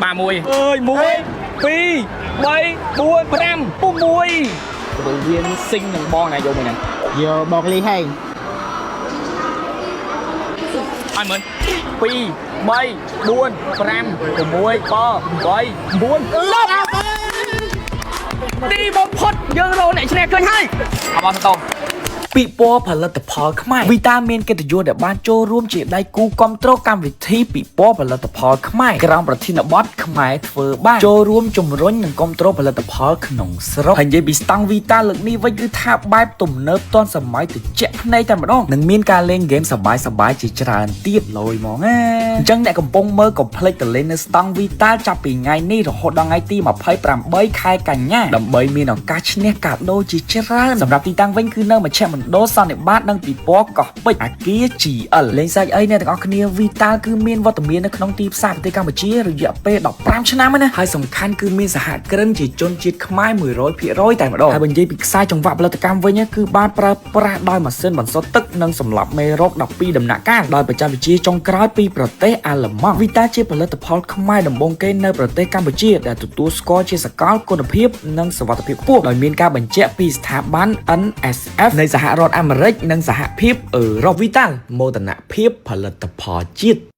Ba mùi ơi mùi phi bay buôn pram bún mùi đầu viên sinh thằng bo này vô mày nè Vô bột ly hay. anh mình phi bay buôn pram mùi bo bay buôn lốc đi bom phốt dương đồ này xe kênh hay à bao nhiêu ពីពណ៌ផលិតផលខ្មែរវីតាមានកិត្តិយសដែលបានចូលរួមជាដៃគូគ្រប់គ្រងកម្មវិធីពីពណ៌ផលិតផលខ្មែរក្រោមប្រធានបទខ្មែរធ្វើបានចូលរួមជំរុញនិងគ្រប់គ្រងផលិតផលក្នុងស្រុកហើយនិយាយពីស្តង់វីតាលើកនេះវិញគឺថាបែបទំនើបទាន់សម័យត្រជាក់ភ្នែកតែម្ដងនិងមានការលេងហ្គេមសប្បាយៗជាច្រើនទៀតលយហ្មងណាអញ្ចឹងអ្នកកំពុងមើលកុំភ្លេចទៅលេងនៅស្តង់វីតាចាប់ពីថ្ងៃនេះរហូតដល់ថ្ងៃទី28ខែកញ្ញាដើម្បីមានឱកាសឈ្នះកាដូជាច្រើនសម្រាប់ទីតាំងវិញគឺនៅមជ្ឈមណ្ឌលសន្និបាតនិងពិព័រណ៍កោះពេជ្រអាគារ GL លេងសាច់អីអ្នកទាំងអស់គ្នាវីតាគឺមានវត្តមាននៅក្នុងទីផ្សារប្រទេសកម្ពុជារយៈពេល15ឆ្នាំហើយណាហើយសំខាន់គឺមានសហគ្រិនជាជនជាតិខ្មែរ 100% តែម្ដងហើយបើនិយាយពីខ្សែចង្វាក់ផលិតកម្មវិញគឺបានប្រើប្រាស់ដោយម៉ាស៊ីនបន្សុទ្ធទឹកនិងសម្លាប់មេរោគ12ដំណាក់កាលដោយបច្ចេកវិទ្យាចុងក្រោយពីប្រទេសអាល្លឺម៉ង់វីតាជាផលិតផលខ្មែរដំបូងគេនៅប្រទេសកម្ពុជាដែលទទួលស្គាល់ជាសកលគុណភាពនិងសុវត្ថិភាពខ្ពស់ដោយមានការបញ្ជាក់ពីស្ថាប័ន NSF នៃសហរដ្ឋអាមេរិកនិងសហភាពអឺរ៉ុបវីតាល់មោទនភាពផលិតផលជាតិ